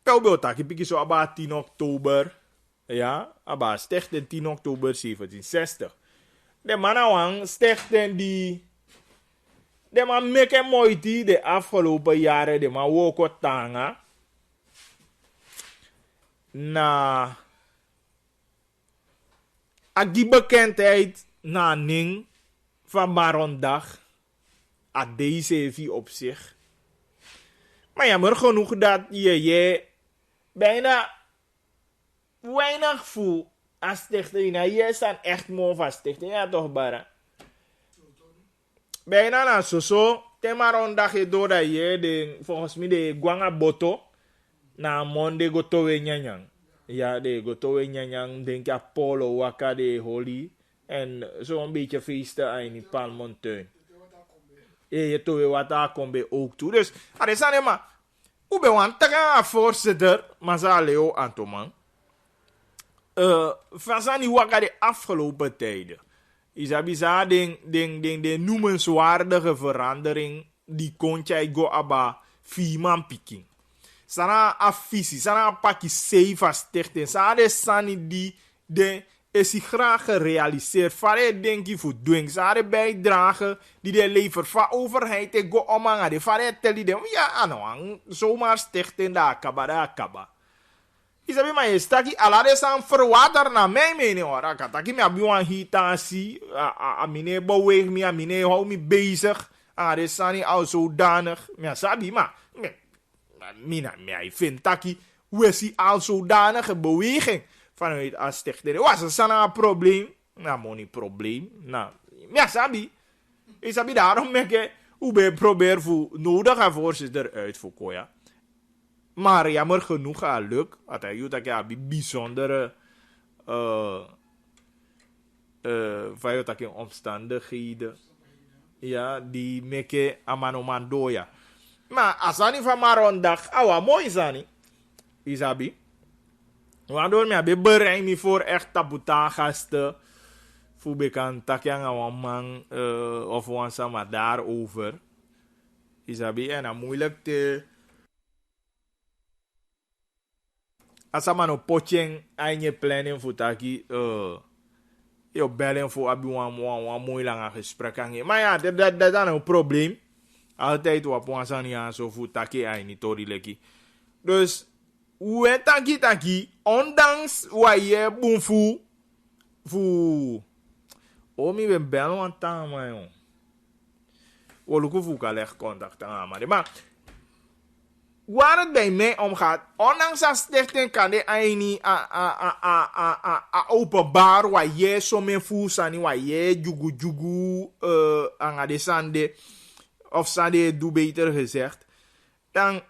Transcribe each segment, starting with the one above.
Pelbel taki piki zo aba 10 oktober. Ja, aba stichten 10 oktober 1760. De manawang stichten die... De man meke moeite de afgelopen jaren, de man woko tanga. Na... Ak die bekendheid na ning van Marondag. A deze vie op zich. Maar jammer genoeg dat je bijna weinig voelt als stichting. Nou, je staan echt mooi van stichting. Ja toch, Bara? Bijna na zo. Temarondag je door dat je volgens mij de guanga boto. Na monde gotowe nyanyang. Ja, de gotowe nyanyang denk ik polo waka de holy. En zo'n beetje feesten in die Palmontuin. Je towe wat daar komt bij ook toe. Dus, er is alleen maar. Hoe ben je aan voorzitter, maar zal Leo Antoman. Van die waka de afgelopen tijden. Isabiza de noemenswaardige verandering. Die kon jij go aba 4 man picking. Sana afisi, sana paki safe stichting. Sana de sani die de is hij graag gerealiseerd. Vare denk je voor doen. Zare bijdrage die de lever van overheid te go omanga. De vare tell die ja ano zomaar stichten da akaba. Isabi maar je staki alade san verwater na mijn mening hoor. Akataki me abiwan hitasi. Amine beweeg me, amine hou me bezig. De sani al zodanig. Ja sabi maar. Ik vind taki we si al zodanige beweging. Vanuit als stichting. Was er een probleem? Nou, money probleem. Nou, ja, sabi. Ik sabi daarom merken hoe ben probeer voor nodige voorzitter uit voor koya. Maar jammer genoeg lukt. Dat hij dat je bijzondere omstandigheden. Ja, die merken amanoman doya. Maar als dat niet van Marondag, awa mooi zani. Isabi. Waardoor ik bereid me voor echt tabuta gasten. Voor bekend takjang aan man of wansa maar daarover. Isabi en dan moeilijk te. Als man op potjeng aan je planning voor taki. Je bellen voor abi wan mooi lang gesprek aan. Maar ja, dat is een probleem. Altijd wat wansa niet aan zo voor taki aan niet tori. Dus. We taki, ondanks waar je boenfu, mi ben bellen aan tang, man, jong. We lukken voor leg contact aan, maar waar het bij mij om gaat, ondanks dat stichting kan de eini openbaar waar je zo men voelt, sani waar je jugu aan de sande, of sande doe beter gezegd, dan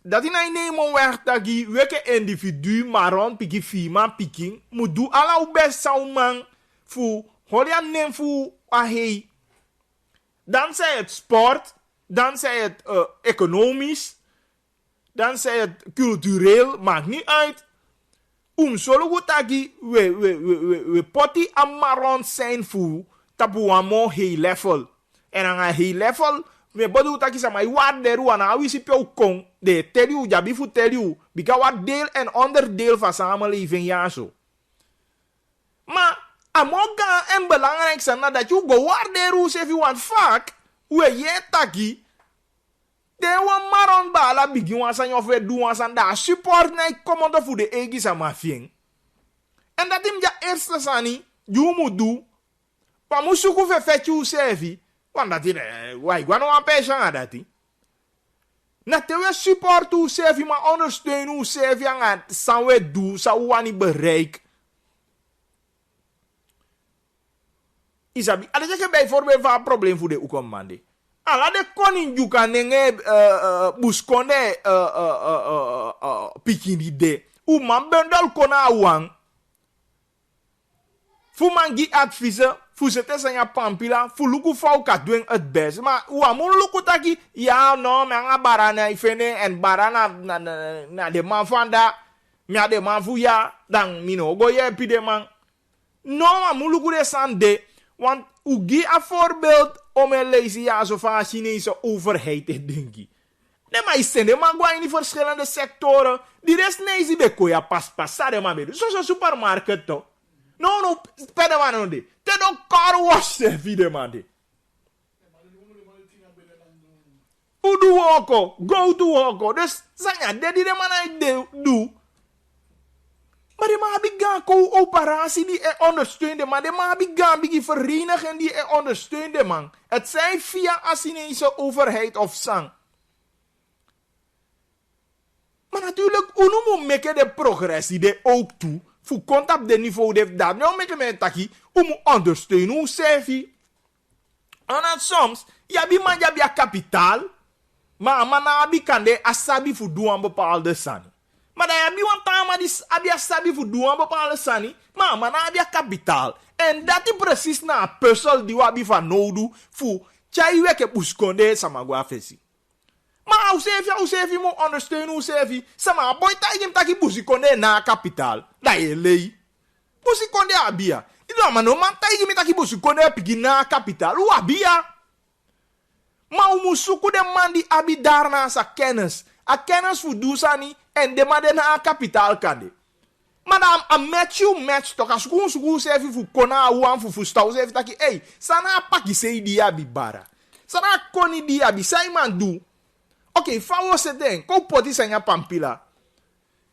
dat in een nemen weg dat je welke individu maron piki fima picking moet doen alla best zou man voor hoor neem voor ahei. Dan zij het sport, dan zij het economisch, dan zij het cultureel, maakt niet uit. Solo goed dat we poti amaron zijn voor tabu amo high level. En aan een high level me bodu taki sama I waarderu wana wisi pe kon de tell you jabi fu tell you bika wat deel en onderdeel van samenleving ja zo. Maar amoga en belangrijk zijn dat je go waarderu se you want fuck we je taki de wan maron bala bigi wan san of we do wan san da support na komodo fu de egi sama fien. En dat im ja eerste sani you moet do pa musuku fe fetchu sevi. Want dat is waar ik wel een beetje aan dat is. Natuurlijk support hoe zelf, maar ondersteunen hoe zelf je aan het samen doen, zou je niet bereiken. Isabi, als je bijvoorbeeld van een probleem voor de ukomande. Ala de koning you kan nenge buskonde pikini de. U man bendal kona wang. Fu man gi advise. Fu zete zijn ja pampila, fu luku fau ka doen het best. Maar wa mo luku taki, ja no, me nga barana ifene en barana na de man van da, me de man fu ya, dan mino go ye pi de man. No, wa mo luku de sande, want u gi a voorbeeld om een lezen ja zo van Chinese overheid te denken. De maar is de man gaan in die verschillende sectoren. Die rest nee is be koya pas sade man be. Zo supermarket to. No, pede man no de. Te don car wash de vide man de. Udu woko, go to woko. Dus zanya de die de man ay do. Maar de man gaan coöperatie die ondersteunde man. De man gaan bigi verenigen die ondersteunde man. Het zij via Asinese overheid of sang. Maar natuurlijk, unu moet maken de progressie de ook toe. Voor contact de niveau de dat. Nou met me taki, moet ondersteunen. Hoe zeg je? En dan soms, ja bi man ja bi kapitaal. Maar man abi kan de asabi voor doen een bepaalde sani. Maar dan abi wan tama die abi asabi voor doen een bepaalde sani. Maar man abi kapitaal. En dat is precies na een puzzel die wabi van nodu voor chai weke buskonde samagwa fesi. Maar hoe zeg je moet ondersteunen, hoe zeg je? Sama, boy, taigim taki busikonde na kapitaal. Da je lei. Busikonde abia. Ito man, no man, taigim taki busikonde pigi na kapitaal. Hoe abia? Maar hoe musuku de man die abi daarna sa kennis. A kennis voor dusani en de man de na kapitaal kande. Maar dan a match toch als suku zeg je voor kona uan voor stau zeg je taki, hey, sana paki sei di abi bara. Sana koni di abi, sai man do. Oké, fawo se den, ko poti senya pampila.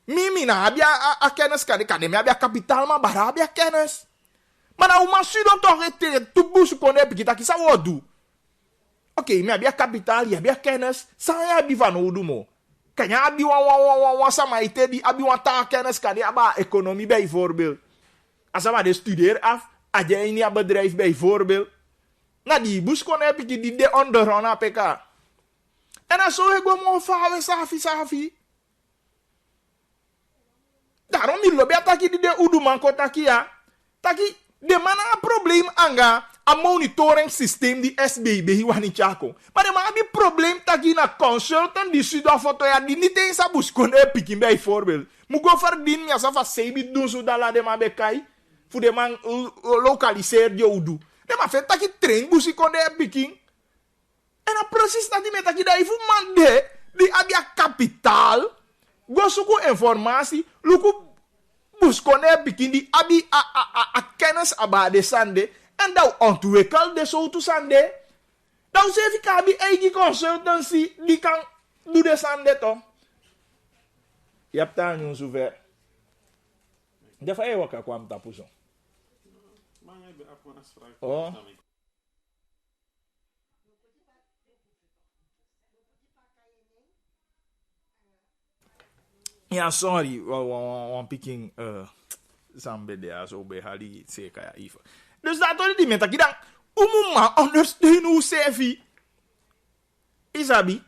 Mimi na abia a kennis kade me abia kapital ma bara abia kennis. Maar na uma sudo toch rete tubu su konde pikita ki sa wodu. Oké, me abia kapital, ya abia kennis, sa ya abi van odu mo. Kanya abi wan sama ite di abi wan ta kennis kade aba economie bijvoorbeeld. Asama de studeer af, aje ini a bedrijf bijvoorbeeld. Na die bus konde piki di de onderhand APK. En dan zo ik gewoon vouwen, safi. Daarom die lobby ataki die de uduman ko taki ya. Taki de man een probleem anga a monitoring systeem die SBB hiwani chako. Maar de man heb probleem taki na consultant die Sudafoto ya die niet eens abus kon pikin bijvoorbeeld. Moet go verdien ja safa sebi doen zo dat la de man bekai. Voor de man lokaliseer je udu. De man vet taki train busi kon pikin. En dan precies dat die met dat je daar even man de, die abia kapitaal, go zoeken informatie, luku buskone bikin die abi a kennis aba de sande, en dat ontwikkel de zo to sande. Dan zeg ik abi eigen consultancy, die kan doen de sande toch. Je hebt daar nu zover. De van eeuwaka kwam tapu zo. Oh. Ja, sorry, wan picking zambe de zo bij hali zeker ja even. Dus dat hoor die met dat je dan umuma ondersteunen hoe sevi. Isabi.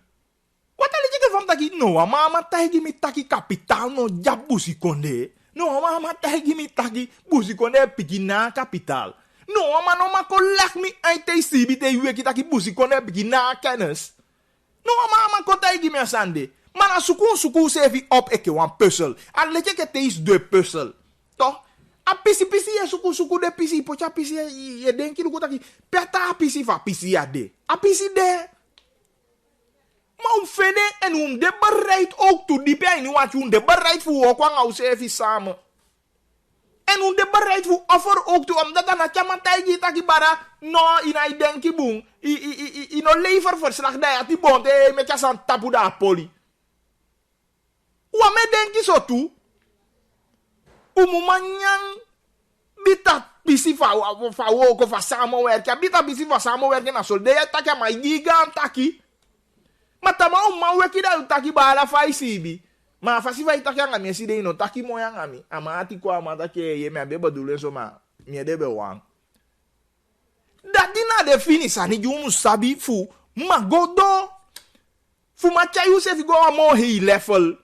Wat al je van dat je no mama tagi met taki kapitaal no jabusi konde. No mama tagi met taki busi konde pigina kapitaal. No mama collect me ai te sibi te weki taki busi konde pigina kennis. No mama ko tagi me sande. Maar als suku sevi op eke wan puzzel. En let je que te is de puzzel. Toch? A pisi ya suku de pisi. Pocha pisi je denki luku taki. Peta a pisi va pisi ya de. A pisi de. Maar fede en de bereid ook toe. Die pijn wat je de bereid voor ook wang sevi samen. En de bereid voor offer ook toe. Omdat dan had je maar tijdje taki bara. No, in denki boom. In een leververslag daar had die bond. Met je san tapu da poli. Wame denki so tu. Umumanyang bita bisi fa woko fa samenwerken. Bita bisi fa samenwerken na soldaat taki ma gigan taki. Matama werki da taki bala fa isibi. Ma fa si fa taki anga mi si de no taki mo yanga mi. Ama ati kwa ama taki ye me abe badule so ma mi debe wan. Dati na de finish ani jumu sabi fu magodo. Fu ma chayu se fi go mo high level.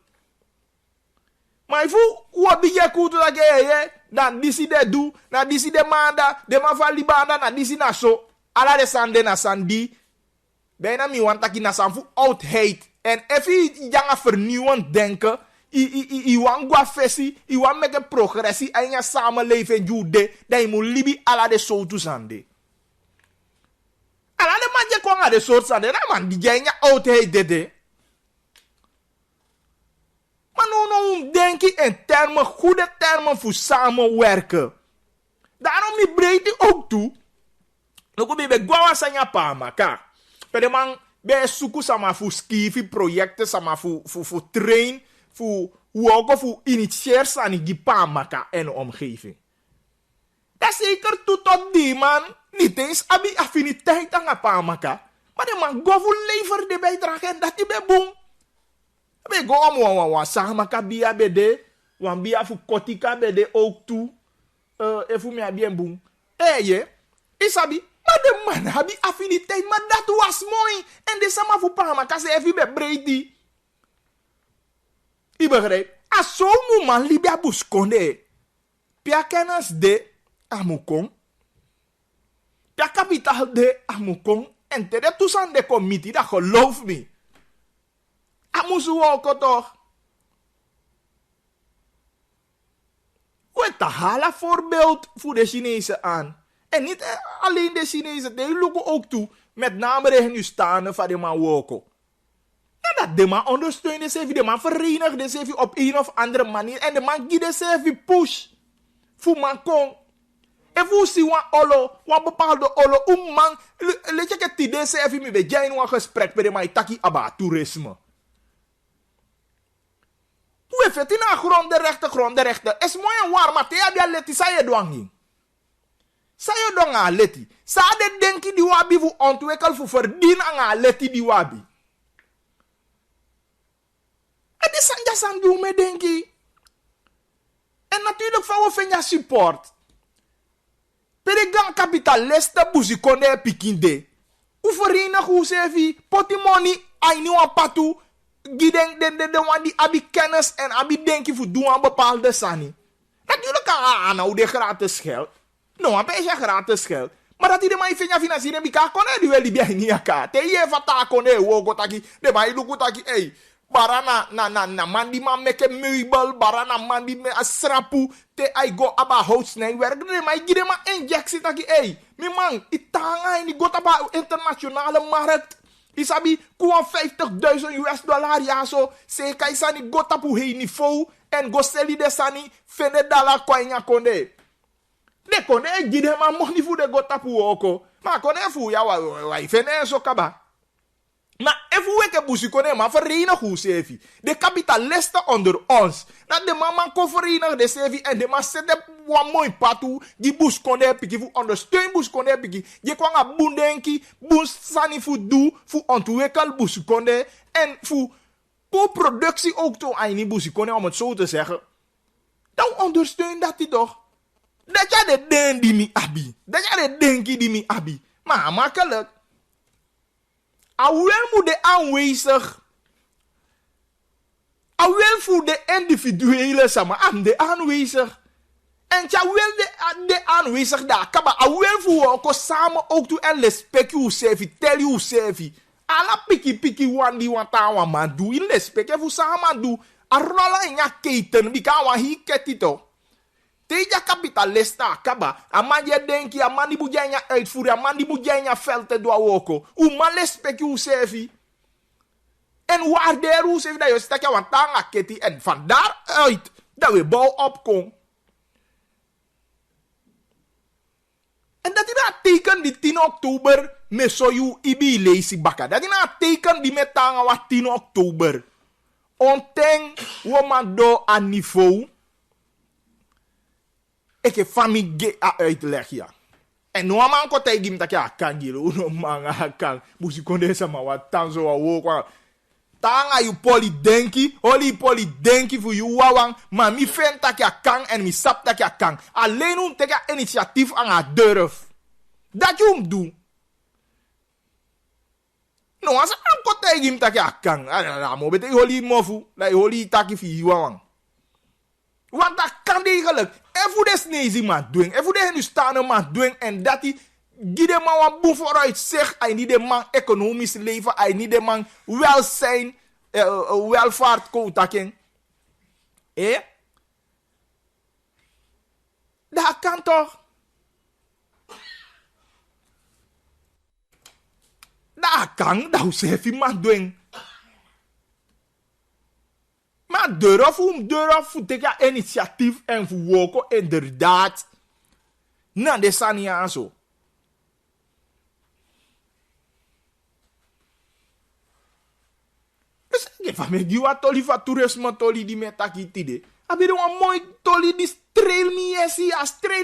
Maar fu wabi je kutu da ge dan disi de du, na disi de manda, de ma fa libanda na disi na so, ala de sande na sandi. Bijna mi want taki na sanfu oudheid. En even janga vernieuwend denken, i wan gwa fesi, i wan meke progressie en je samenleving jude, dan je moet libi ala de so tu sande. Ala de man je kwanga de soort sande, na man die je oudheid dede. nou denken in termen, goede termen voor samenwerken. Daarom die breedte ook toe. Nog een beetje gwawa sanya pa maka. Pede man be suku sama voor skifi projecten sama voor train, voor woken, voor initieer sani die pa maka en omgeving. Dat zeker toe tot die man niet eens abi affiniteit aan pa maka. Maar de man go voor lever de bijdrage en dat die be boom. Be go om wan sama ka bia bede, wan bia fu kotika bede ook toe. Efu mi abien boom. Je, isabi, maar de man habi affiniteit, maar dat was mooi. En de sama fu pa maka se efi be breedi. I begrijp. Als zo'n man libia buskonde, pia kennis de amukong, pia kapitaal de amukong, en te de toestand de committee, dat geloof me. Amusu ook toch. We halen voorbeeld voor de Chinezen aan. En niet alleen de Chinezen, die lopen ook toe. Met name de nu staan van de man woko. En dat de man ondersteunt, de man verenigt op een of andere manier. En de man giet de push. Voor man kon. En voor si wan bepaalde olo, man, let je het idee zelf in me, jij een gesprek met de man, taki aba toerisme. Hoe heeft het in een grondrechten. Es mooi en warm, maar te hebben leti, sa je doang. Sa je doang aan leti. Sa de denki die wabi voor ontwikkel, voor verdien aan leti die wabi. En die sanja san doen me denki. En natuurlijk van we vinden support. Peregang kapitaliste buzikonde pikinde. U verenig hoe ze potimoni aini wan patu. Giden de wan die abi kennis en abi denki voor doen aan bepaalde sani. Natuurlijk kan aan de gratis geld. No, een beetje gratis geld. Maar dat die de man vindt financieren bika kone die wel die bij niet aka. Te je vata kone wo gotaki de man luku taki hey. Barana na man die man meke meubel, barana man die me asrapu, te ai go aba houtsnij werk, nee, maar ik gide ma injectie taki, hey, mi man, itanga in die got aba internationale markt, isabi, kuwa $50,000 ja so, se kai sani got apu hei niveau, en go seli de sani, fene dollar kwanya konde. De konde, ik gide ma money fu de got apu oko, ma konde fu ya wa fene so kaba. Maar even weke busikone maar verenig hoe sevi. De kapitalisten onder ons. Dat de mama kon verenigen de sevi en de man zet de wan mooi patu. Die buskone piki voor ondersteun buskone piki. Je kwam aan bundenki, bus sani voor doe, voor ontwikkel busikone en voor co-productie ook toe aan die busikone om het zo te zeggen. Dan ondersteun dat die toch. Dat jij de den die mi abi. Dat jij de denki die mi abi. Maar makkelijk. Awel moet de aanwezig. Awel voor de individuele sama am de aanwezig. En ja wel de aanwezig daar. Kaba awel voor ook samen ook toe en respect you sevi, tell you sevi. Ala piki wan die wan ta wan man do in respect voor samen do. A rola in ya keten bika wan hi ketito. Teja kapitalista kaba, aman je denki, aman die moet jij uitvoeren, aman die moet jij veldte doen woko. U man respect u sevi. En waardeer u sevi dat je stekje wat tanga keti en van daaruit dat we bouw opkomen. En dat is een teken die 10 oktober me so you ibi leisi baka. Dat is een teken die met tanga wat 10 oktober. Onteng woman do aan niveau. Ik heb familie uitleg ja. En no man ko tay gim tak ya kan gilo no man kan. Busi konde sama wat tan zo wo kwa. Tanga you poli denki, oli poli denki voor you wawang, maar mi fen tak ya kan en mi sap tak ya kan. Alleen om te ga initiatief aan haar durf. Dat je hem doet. No as an ko tay gim tak ya kan. Ana mo bete oli mofu, la oli taki fi you wawang. Want dat kan degelijk. En voor de snezi man doen. En voor de Hindustanen man doen. En dat die de man wat boem vooruit zegt. Hij niet de man economisch leven. Hij niet de man welzijn. Welvaart koutaken. Dat kan toch. Dat kan. Dat zeg je man doen. Maar deur of teka initiatief en voor inderdaad na de sania zo. Dus ik van me die wat toli van toerisme toli die met takitide. Abi de een mooi toli die streel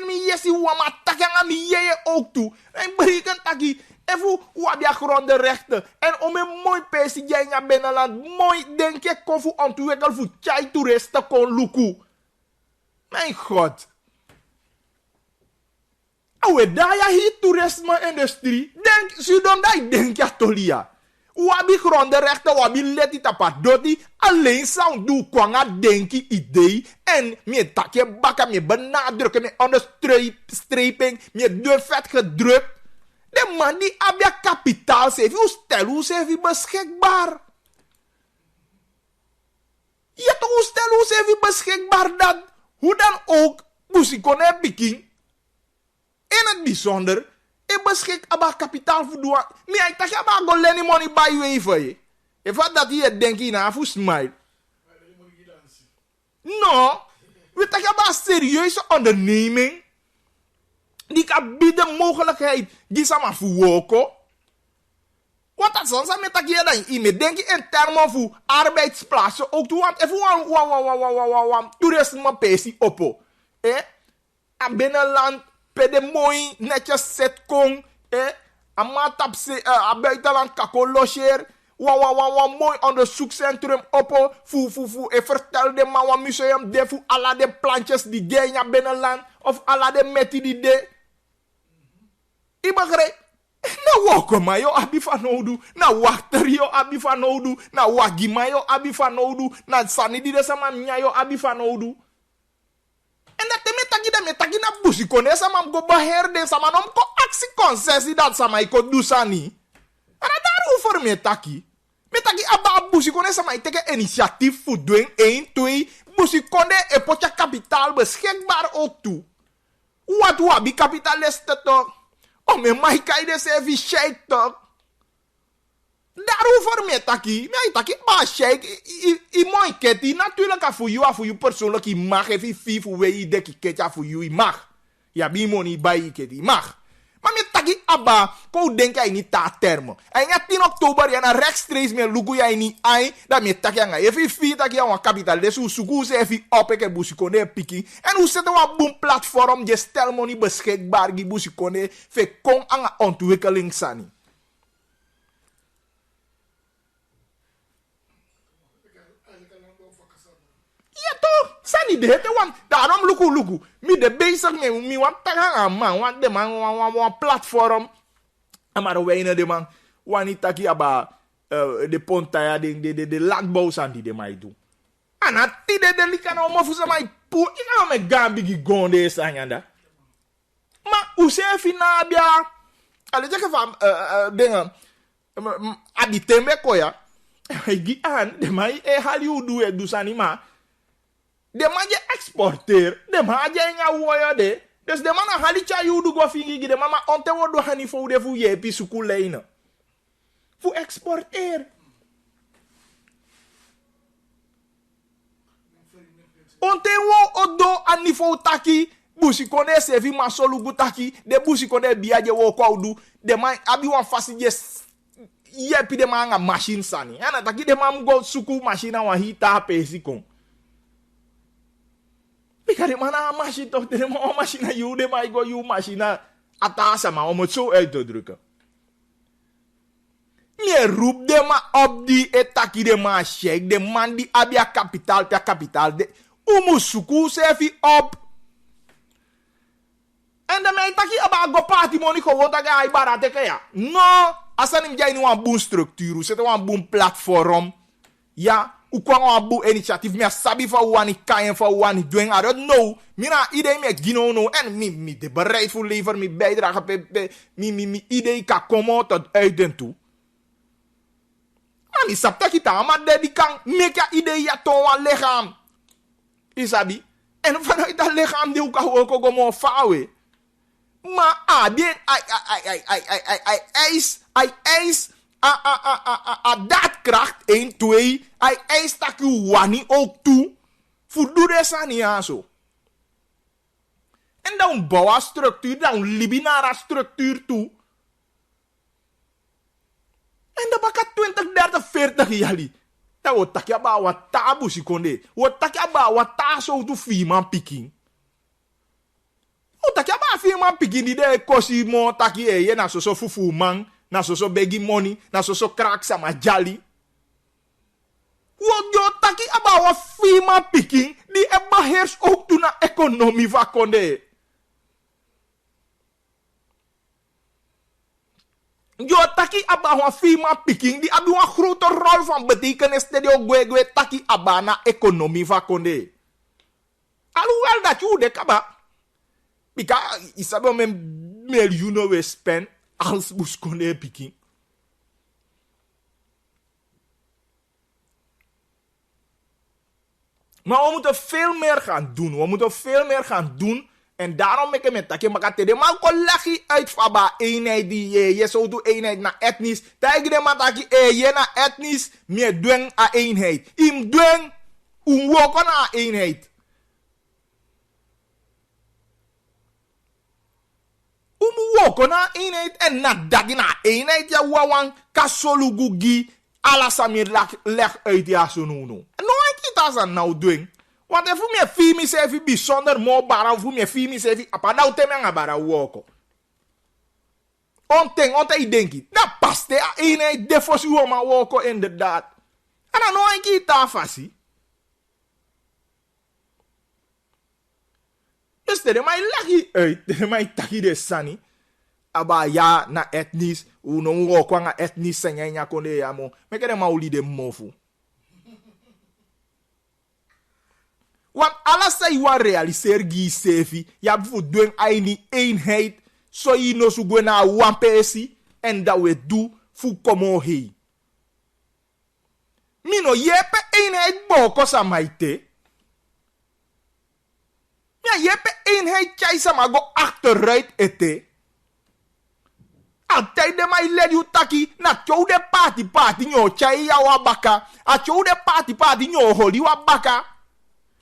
me yesi wama takanga mi je ook toe. En bereken taki even wabia gronde rechten. En om een mooi pesi jij naar binnenland mooi denk ik kon voor ontwikkelen voor chai toeristen kon luku. Mijn god. Awe daar ja hier toerisme industrie. Denk, zudom dat denk ja tolia. Wabi gronde rechten, wabi leti tapadoti. Alleen sound doe kwanga denki idee. En me takje bakken, me benadrukken, me onderstreping, me de vet gedrukt. De man die abia kapitaal heeft, hoe stel hoe beschikbaar. Je toch hoe stel hoe beschikbaar dat. Hoe dan ook, musikone biking. In het bijzonder, ik beschik abba kapitaal voor doen. Maar ik dacht, je abba go leni money bij je even. Je vat dat je denkt in af, hoe smile. No, we dacht, je abba serieuze onderneming. Die kan bieden mogelijkheid. Die sama fuwoko. Want dat soms met dat je dan in denk je in termen van arbeidsplaatsen ook toe. Want even toerisme pesi oppo. A binnenland pede mooi netjes set kong. Amatapse a buitenland kako logeer. Mooi onderzoekscentrum oppo. En vertel de man wat museum de voor alle de plantjes die gaan binnenland. Of alle de meti die de. Ik begrijp. Na wako mayo abi fanodu. Na water yo abi fanodu. Na wagi mayo abi fanodu. Na sani di de sama nyayo abi fanodu. En dat de metagi na busi kone sama go beherde sama nom ko aksi concessie dat sama iko do sani. En daar over metaki. Metaki aba busi kone sama iteke initiatief voor doen 1 2 busi kone e potja kapitaal beschikbaar ook toe. Wat wabi kapitalisten toch? Oh, me mai kai de sevi shake toch? Daarover me taki. Me taki ba shake. I mooi keti. Natuurlijk a voor you persoonlijk. I mag even fi voor we de kiketja voor you. I mag. Ja, bi money bij keti. I mag. Maar me taki abba. Ko denk jij niet ta termen. En ja 10 oktober. Ja na rechtstreeks me lugu jij niet ai. Dat me taki anga. Even fi taki ja wan kapital. Dus hoe suku se even op. Ik heb busikone piki. En hoe zetten we een boom platform. Je stel money beschikbaar. Die busikone. Fe kom anga ontwikkeling sani. Ja toch, sani de hete want daarom luku. Mi de bezig me, mi want tagang man, want de man wan platform. Maar weinig de man, wani taki aba de pontaya de landbouw san die de mij doen. Ana ti de likana omo fusa mai pu, ina me gambi gi gonde sanyanda. Maar hoe se fina bia, ale jeke van dingen, adi tembe koya, gi aan de mai Hollywood du sanima. De man je exporteer. De man je inga woya de. Dus de man halicha yudu go fingi de mama onte wodo hani fo de fu ye pi suku leina. Fu exporteer. Onte wo odo ani fo taki. Busi kone sevi masolu gutaki. De busi kone biaje wo kwaudu. De man abi wan fasi je ye pi de man nga machine sani. Ana taki de man go suku machine wa hita pesi kon. Because de mana machine toch de man machine you de maar go you machine atasa maar om het zo uit te drukken. Je roep de man op die etaki de man shake de man die abia kapitaal de umusuku sefi op. En de man taki aba go party money gewoon dat ga ibarate kaya. No, asanim jij nu een boom structuur, zet een boom platform. Ja. U kwam een boe initiatief, maar sabi van wani kayen van wani doen. I don't know. Mina idee me gino no en mi de bereid voor lever mi bijdrage mi idee kan komen tot uiten toe. Maar mi sapta kita maar de kan meka idee ja ton wan lichaam. Isabi. En vanuit dat lichaam die kan ook gewoon fawe. Maar den I eis A daadkracht 1, 2. Hij eist dat je wani ook toe. Voor doe de niet aan zo. En dan bouwen structuur, dan libinara structuur toe. En dan baka 20, 30, 40 jali. Dan wordt tak je ba wat tabu si konde. Wordt tak je ba wat ta zo tu firman picking. O tak je ba firman picking die de kosi mo taki ye na so fufu man, na so begi money, na so crack sama jali. Wat yo taki aba wa firman picking die e beheers ook tu na economie va konde. Jo taki aba een firma picking die hebben een grote rol van betekenis dat je gwe taki aba na economie van konde. Alhoewel dat je de kaba. Bika isabe men miljoenen we spend als bus konde picking. Maar we moeten veel meer gaan doen. We moeten veel meer gaan doen. En daarom ik met dat je maar te de man collegi uit faba eenheid die je zo doet eenheid na etnisch. Tegen de man dat je na etnisch meer dwang a eenheid. Im dwang woken na eenheid. Woken na eenheid en na dat na eenheid ja wawang kasolugugi ala samir leg uit ja zo no. No ik kita san nou dwang. Want if me fimi sefi bijzonder mo bara of me fimi sefi apada o teme nga bara woko. Onte I denki. Dat past a eenheid defos u oma woko inderdaad. En dan nou ik ita fasi. Dus de mij lagi uit. De mij taki de sani. Aba ya na etnis. Uno woko nga etnis sengenya konde ya mo. Meke de mauli de mofu. Want alles zij wat realiseer gi sefi, ja bijvoorbeeld doen een eenheid, zo je no zo go na one pesi en dat we doen voor komo hei. Mino jepe eenheid boko samaite. Ja jepe eenheid chai sama go achteruit ete. Altijd de mij led you taki na chow de party nyo chai ya wabaka, a chow de party nyo holi wabaka.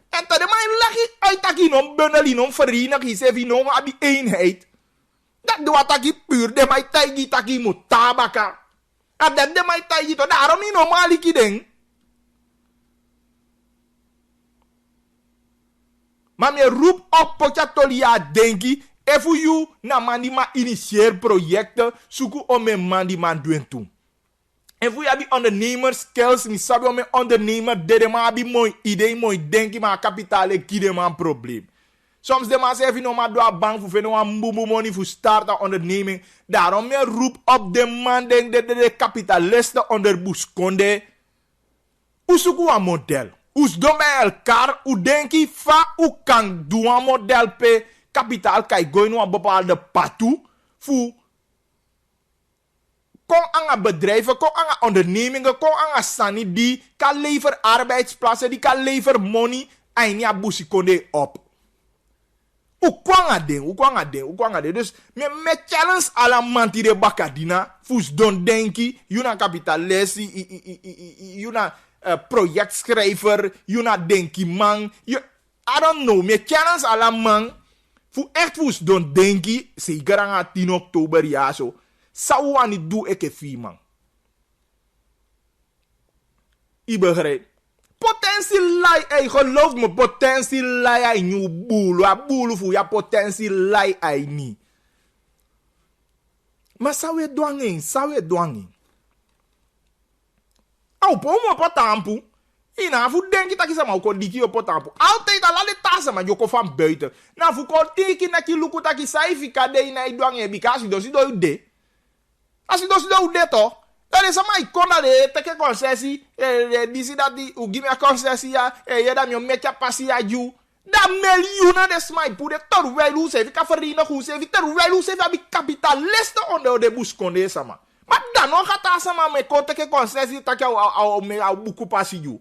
En dat de man lagi uit taki non bundeli non verina ki sevi non abi eenheid. Dat de wat taki puur de mij taigi taki moet tabaka. En dat de mij taigi to daarom niet normaal iki ding. Maar me roep op potjatolia denki. Efu you na mandi ma initieer projecten suku om me mandi man doen toe. En voor je ondernemers skills, ni sabi om een ondernemer, de man abi mooi idee, mooi denken, maar kapitaal en kide man probleem. Soms de man zegt, no maar doa bang voor veel mbubu money voor start een onderneming. Daarom me roep op de man denk de kapitalisten onder buskonde. Usuku een model. Us do bij elkaar, u denki fa u kan doen een model pe kapitaal kai go in een bepaalde patu voor kon aan bedrijven, kon aan ondernemingen, kon aan sani die kan leveren arbeidsplaatsen, die kan leveren money en ja busi konde op. Hoe kwanga ding. Dus me challenge ala manti de bakadina, fus don denki, yuna kapitalist, yuna projectschrijver, yuna denki man, I don't know, me challenge ala man, fu echt fus don denki, zeker aan 10 oktober ja zo. Sawa niet doe ik even man. I begrijp. Potentie lai, geloof me, potentie lai ai nu bulu. A bulu fu ya potentie lai ai ni. Maar sawe dwangin. Au pomo potampu. Ina fu denki taki sama ko diki o potampu. Altijd ala de tasa ma joko van buiten. Na fu ko tiki na ki luku taki saifi kade ina i dwangin bikasi dosi do de. Als je dus doet dit toch, dan is het maar kon dat de teke concessie, die zie dat die, u give me concessie ja, je dat je met je passie ja ju, dat miljoenen de smai poede terwijl hoe ze kan verdienen hoe ze terwijl hoe ze hebben kapitalisten onder de bus konde sama. Maar dan nog gaat dat sama met kon teke concessie dat je au buku passie ju.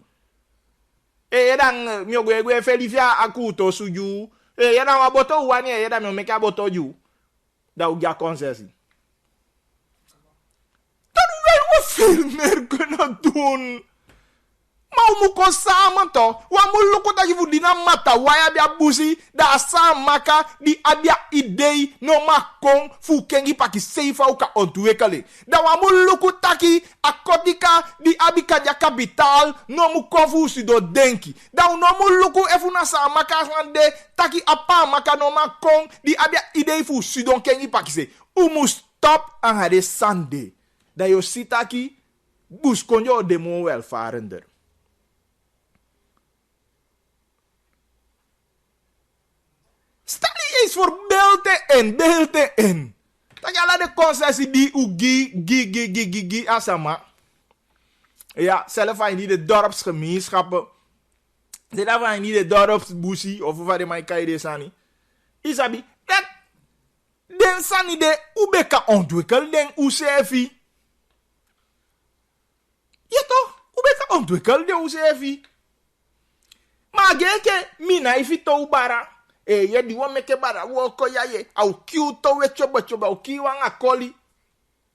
Dan mi ogwe Felivia akuto su ju, dan waboto wani dan mi make aboto ju, dat u ja concessie. veel meer kunnen doen. Maar we moeten samen toch. We moeten lukken dat je voor die mata. Waar je busi. Dat samen maken. Die abia idee. No ma kon. Voor kengi paki seifa ook ontwikkelen. Dat we moeten lukken dat je. Akotika. Die abika ja kapitaal. No mu kon voor si do denki. Dat we no moeten lukken. Even na samen maken. Van taki apa maka no ma kon. Die abia idee voor si do kengi paki se. We moet stop aan het sande. Dat je ziet dat je. Bus kon je demo welvarender. Stel je eens voor beelden in. Dat je de concessie die u gi asama. Ja, zelf van je niet de dorpsgemeenschappen. Zelf van je niet de dorpsboesie. Of wat de mij kan je deze aan. Isabi, dat. Den sani de ubeka ontwikkelen. Den usefi. Ja toch? Ubeka ontwikkelen den usefi. Maar geke, mina ifi to bara. Ye di wan meke bara woko ya ye. Au kiu to we choba. Au kiu wanga koli.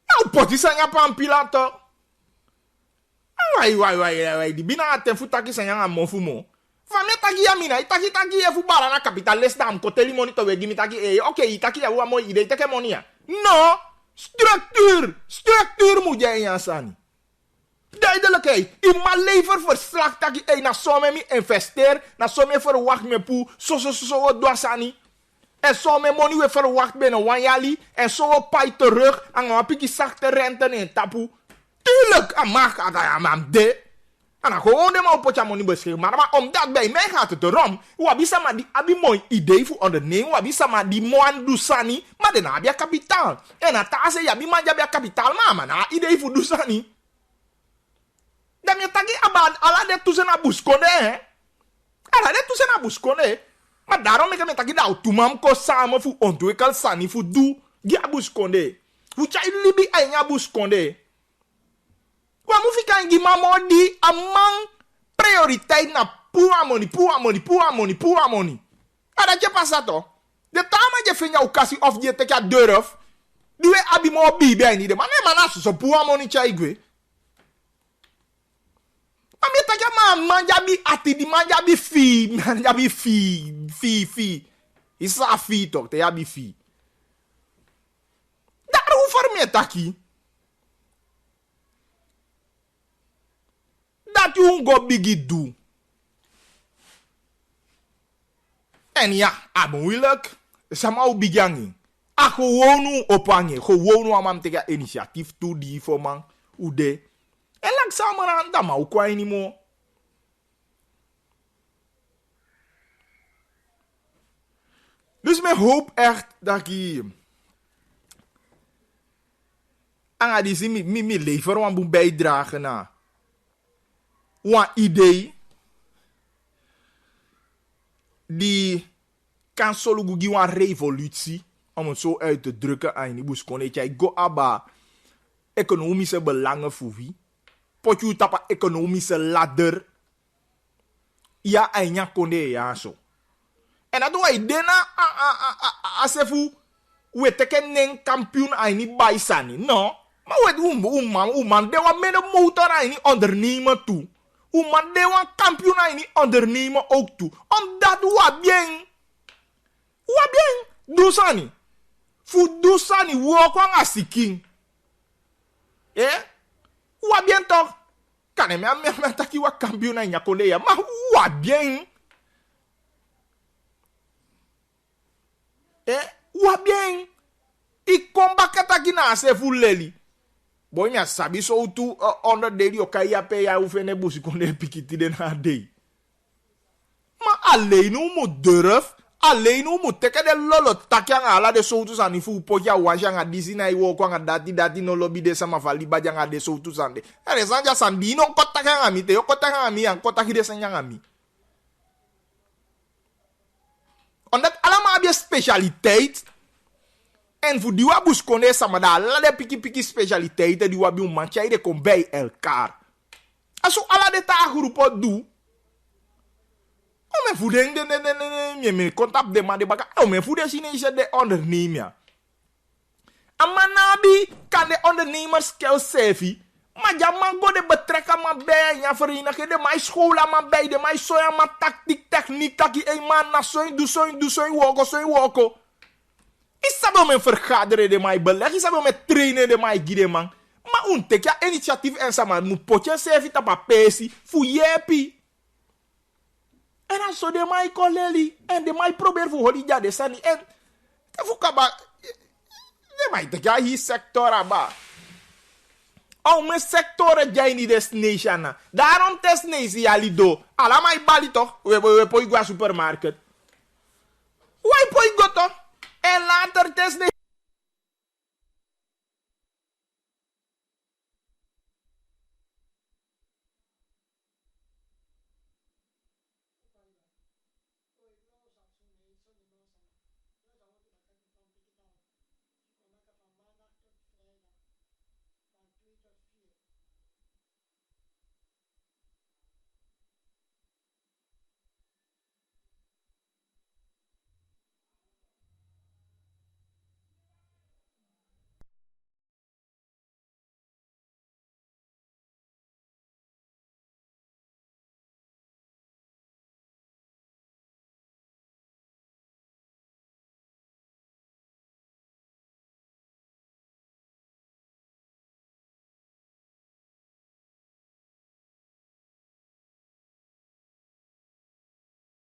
Au poti sanya pampila to. Wai. Di bina aten futaki sanya nga monfumo. Fame taki ya mina. Itaki ye fu bara na capital. Les dam koteli money to we gimi taki. Ok, itaki ya mo ide. Itake money ya. No. Structuur moet jij in sani. Duidelijk, in mijn leven verslag dat ik na somme me investeer, na somme verwacht me poe, zo doasani. En somme money we verwacht binnen wanjali, en zo pai terug, en een pikje zachte rente in tapu. Tuurlijk, en mag aan de. En dan gewoon de man potja money beschrijven, maar omdat bij mij gaat het erom, wabisa maar die abi mooi idee voor ondernemen, wabisa maar die moan dusani, maar dan heb je kapitaal. En dan tase ja, die man heb je kapitaal, maar na idee voor dusani. Dan je taki abad ala de tuzen na buskonde, hè? Ala de tuzen na buskonde. Maar daarom ik taki da autumam ko samen voor ontwikkel sani voor do dia buskonde. Hoe chai libi anya buskonde. Wa mu fika ngi mamo di amang prioriteit na pua money. Ada je pasato. De tama je finya ukasi of je teka durf. Diwe abi mo bi be ni de. Maar nee manasu so pua money chai gwe. Ami taka manjabi ati di manjabi fi. Isa fi tok te yabi fi. Daar hoever me taki. Dat you go bigi do. En ja, moeilijk. Sama u bigangi. Gewoon opange. Gewoon amam teka initiatief toe die voor man. Ude. En langzaam aan dat maar ook kwai niet meer. Dus ik hoop echt dat ik aan die mi leven want moet bijdragen naar een idee die kan solo gugi een revolutie om het zo uit te drukken aan die bus kon ik go aba economische belangen voor wie. Potju tapa economische ladder. Ja, enya konde ja zo. En dat doe je dena asefu we teken nen kampioen aini baisani. No. Maar we man de wa mede motor aini ondernemen toe. Man de wa kampioen aini ondernemen ook toe. Omdat wa bien. Dusani. Fu dusani wo kwang asiking. Wa bien toch? Kan hem ja taki wa kampioen na nyakonde ya. Maar wa bien. Wa bien. Ik kom bakataki na se fuleli. Boy mi sabi so tu onder de dio kaya pe ya ufene busi konde pikiti de na de. Maar alleen mo durf. Alleen mo teke de lolo takya ala de so tu sani fu poja wanja nga disi na iwo kwa dati no lobby de sama fali baja nga de so tu sande. Ere sanja sandi no kota nga mi te yo kota nga mi an kota hide sanja nga mi. Omdat allemaal heb je specialiteit. En voor die wabus konde sama da alla de piki specialiteiten die wabi mancha ide kom bij elkaar. Aso alla de ta groepen doe. O men voeding de me contact de man de baka. O men voeding sinese de ondernemer. Amanabi kan de ondernemer skill sevi. Maar ja, man, go de betrekken man bij. Ja, vereniging, de mij scholen man bij. De mij soja man tactiek, techniek. Taki, een man na zo'n, doe zo'n, woko. Is dat mijn vergaderen de mij beleg? Is dat mijn trainen de mij gide man? Maar untek ja initiatief en samen moet potje servie tapa pesi. Fu jepi. En dan zo de mij koleli. En de mij probeer voor holi ja de sani. En te fukaba. De mij te ja hier sector aba. Oh, mijn sector jij niet des nation. Daarom tes nation ja lido. Alla mij bali toch? We poi gwa supermarket. Why poi go toch? En later tes